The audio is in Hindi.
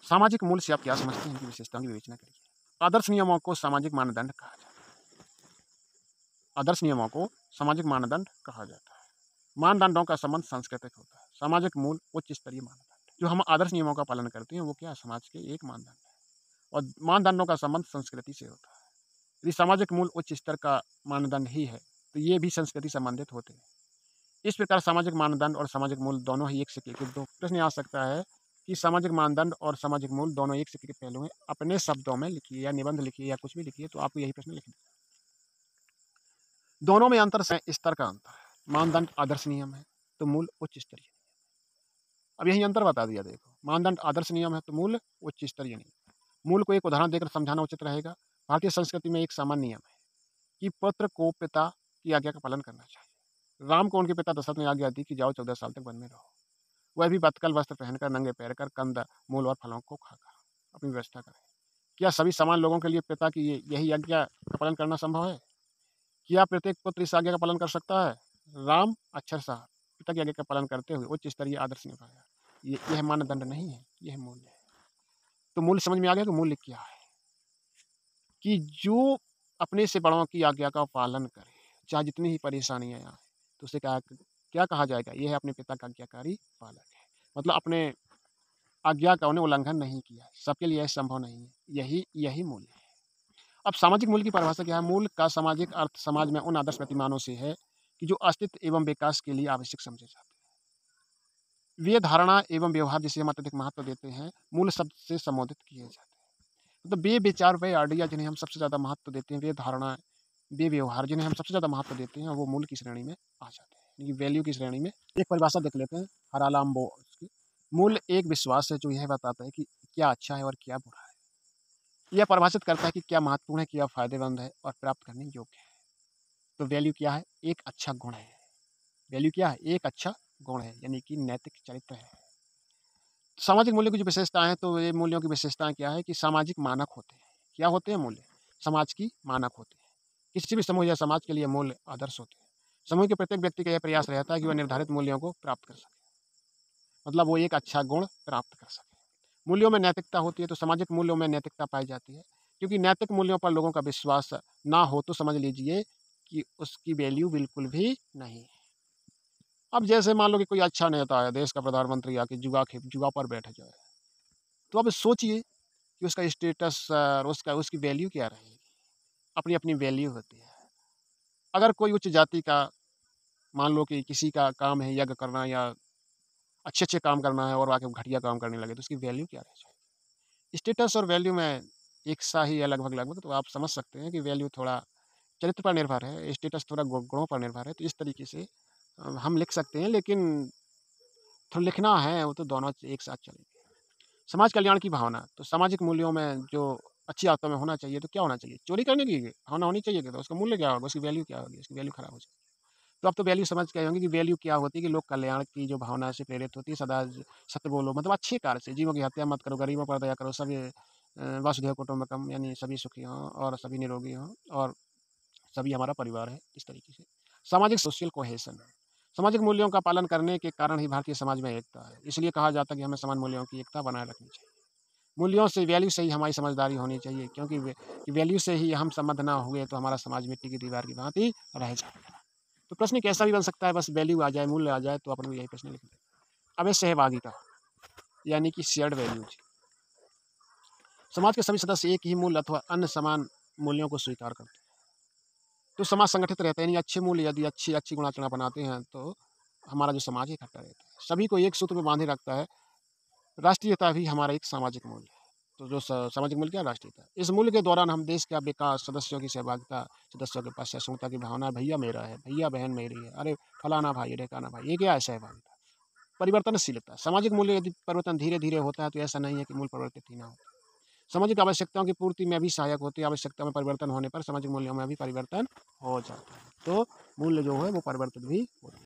सामाजिक मूल्य से आप क्या समझते हैं? इनकी विशेषताओं की विवेचना करिए। आदर्श नियमों को सामाजिक मानदंड कहा जाता है। आदर्श नियमों को सामाजिक मानदंड कहा जाता है। मानदंडों का संबंध सांस्कृतिक होता है। सामाजिक मूल्य उच्च स्तरीय मानदंड। जो हम आदर्श नियमों का पालन करते हैं वो क्या है? समाज के एक मानदंड है और मानदंडों का संबंध संस्कृति से होता है। यदि सामाजिक मूल्य उच्च स्तर का मानदंड ही है तो ये भी संस्कृति संबंधित होते हैं। इस प्रकार सामाजिक मानदंड और सामाजिक मूल्य दोनों ही एक सिक्के के दो प्रश्न आ सकता है कि सामाजिक मानदंड और सामाजिक मूल्य दोनों एक सिक्के के पहलू हैं। अपने शब्दों में लिखिए या निबंध लिखिए या कुछ भी लिखिए तो आपको यही प्रश्न लिखना है। दोनों में अंतर स्तर का अंतर है। मानदंड आदर्श नियम है तो मूल्य उच्च स्तरीय। अब यही अंतर बता दिया देखो। मानदंड आदर्श नियम है तो मूल्य उच्च स्तरीय नहीं। मूल्य को एक उदाहरण देकर समझाना उचित रहेगा। भारतीय संस्कृति में एक सामान्य नियम है कि पुत्र को पिता की आज्ञा का पालन करना चाहिए। राम को उनके पिता दशरथ ने आज्ञा दी कि जाओ 14 साल तक वन में रहो। वह भी बतकल वस्त्र पहनकर नंगे पैर कर कंद मूल और फलों को खाकर अपनी व्यवस्था करें। क्या सभी समान लोगों के लिए पिता की यही आज्ञा का पालन करना संभव है? क्या प्रत्येक पुत्र इस आज्ञा का पालन कर सकता है? राम अक्षरशः पिता की आज्ञा का पालन करते हुए उच्च स्तरीय आदर्श निभाया। यह मानदंड नहीं है, यह मूल्य है। तो मूल्य समझ में आ गया कि मूल्य क्या है? कि जो अपने से बड़ों की आज्ञा का पालन करे, चाहे जितनी ही परेशानियाँ आएँ, तो उसे क्या कहा जाएगा? ये है अपने पिता का आज्ञाकारी पालक है। मतलब अपने आज्ञा का उन्हें उल्लंघन नहीं किया। सबके लिए यह संभव नहीं है। यही मूल्य है। अब सामाजिक मूल्य की परिभाषा क्या है? मूल्य का सामाजिक अर्थ समाज में उन आदर्श प्रतिमानों से है कि जो अस्तित्व एवं विकास के लिए आवश्यक समझे जाते हैं। वे धारणा एवं व्यवहार जिसे हम अत्यधिक महत्व देते हैं, मूल्य शब्द से संबोधित किए जाते हैं। मतलब वे विचार, वे आइडिया जिन्हें हम सबसे ज़्यादा महत्व देते हैं, वे धारणा, वे व्यवहार जिन्हें हम सबसे ज़्यादा महत्व देते हैं, वो मूल्य की श्रेणी में आ जाते हैं। यानी वैल्यू की श्रेणी में। एक परिभाषा देख लेते हैं हरालाम्बो की। मूल्य एक विश्वास है जो यह बताता है कि क्या अच्छा है और क्या बुरा है। यह परिभाषित करता है कि क्या महत्वपूर्ण है, क्या फ़ायदेमंद है और प्राप्त करने योग्य है। तो वैल्यू क्या है? एक अच्छा गुण है। वैल्यू क्या है? एक अच्छा गुण है, यानी कि नैतिक चरित्र है। सामाजिक मूल्यों की जो विशेषताएँ हैं, तो ये मूल्यों की विशेषताएँ क्या है कि सामाजिक मानक होते हैं। क्या होते हैं मूल्य? समाज की मानक होते हैं। किसी भी समूह या समाज के लिए मूल्य आदर्श होते हैं। समूह के प्रत्येक व्यक्ति का यह प्रयास रहता है कि वह निर्धारित मूल्यों को प्राप्त कर सके। मतलब वो एक अच्छा गुण प्राप्त कर सके। मूल्यों में नैतिकता होती है, तो सामाजिक मूल्यों में नैतिकता पाई जाती है। क्योंकि नैतिक मूल्यों पर लोगों का विश्वास ना हो तो समझ लीजिए कि उसकी वैल्यू बिल्कुल भी नहीं है। अब जैसे मान लो कि कोई अच्छा नेता है, देश का प्रधानमंत्री आके जुआ पर बैठ जाए, तो अब सोचिए कि उसका स्टेटस और उसकी वैल्यू क्या रहेगी? अपनी-अपनी वैल्यू होती है। अगर कोई उच्च जाति का मान लो कि किसी का काम है यज्ञ करना या अच्छे-अच्छे काम करना है और आके वो घटिया काम करने लगे, तो उसकी वैल्यू क्या रह जाएगी? स्टेटस और वैल्यू में एक सा ही है लगभग-लगभग, तो आप समझ सकते हैं कि वैल्यू थोड़ा चरित्र पर निर्भर है, स्टेटस थोड़ा गुणों पर निर्भर है। तो इस तरीके से हम लिख सकते हैं, लेकिन तो लिखना है वो तो दोनों एक साथ चलेंगे। समाज कल्याण की भावना, तो सामाजिक मूल्यों में जो अच्छी आदतों में होना चाहिए, तो क्या होना चाहिए? चोरी करने की भावना होनी चाहिए, तो उसका मूल्य क्या होगा? उसकी वैल्यू क्या होगी? उसकी वैल्यू खराब हो जाएगी। तो अब तो वैल्यू समझ गए होंगे कि वैल्यू क्या होती है कि लोक कल्याण की जो भावना से प्रेरित होती है, सदा सत्य बोलो, मतलब अच्छे कार्य से, जीवों की हत्या मत करो, गरीबों पर दया करो, सभी वसुधैव कुटुंबकम, यानी सभी सुखी हों और सभी निरोगी हों और सभी हमारा परिवार है, इस तरीके से। सामाजिक सोशल कोहेशन, सामाजिक मूल्यों का पालन करने के कारण ही भारतीय समाज में एकता है। इसलिए कहा जाता है कि हमें समान मूल्यों की एकता बनाए रखनी चाहिए। मूल्यों से, वैल्यू से ही हमारी समझदारी होनी चाहिए, क्योंकि वैल्यू से ही हम संबद्ध ना हुए तो हमारा समाज मिट्टी की दीवार की भांति रह जाएगा। तो प्रश्न कैसा भी बन सकता है, बस वैल्यू आ जाए, मूल्य आ जाए, तो अपन को यही प्रश्न लिख दें। अब है सहभागिता, यानी कि शेयर्ड वैल्यूज। समाज के सभी सदस्य एक ही मूल्य अथवा अन्य समान मूल्यों को स्वीकार करते हैं, तो समाज संगठित रहता है। यानी अच्छे मूल्य यदि अच्छी गुणाचरण बनाते हैं तो हमारा जो समाज है इकट्ठा रहता है, सभी को एक सूत्र में बांधे रखता है। राष्ट्रीयता भी हमारा एक सामाजिक मूल्य है। तो जो सामाजिक मूल्य क्या है? राष्ट्रीयता। इस मूल्य के दौरान हम देश का विकास, सदस्यों की सहभागिता, सदस्यों के पास सहिष्णुता की भावना, भैया मेरा है, भैया बहन मेरी है, अरे फलाना भाई, ढेकाना भाई, ये क्या है? सहभागिता। परिवर्तनशीलता, सामाजिक मूल्य यदि परिवर्तन धीरे-धीरे होता है तो ऐसा नहीं है कि मूल परिवर्तित ही ना हो। सामाजिक आवश्यकताओं की पूर्ति में भी सहायक होती है। आवश्यकता में परिवर्तन होने पर सामाजिक मूल्यों में भी परिवर्तन हो जाता है। तो मूल्य जो है वो परिवर्तित भी होते हैं।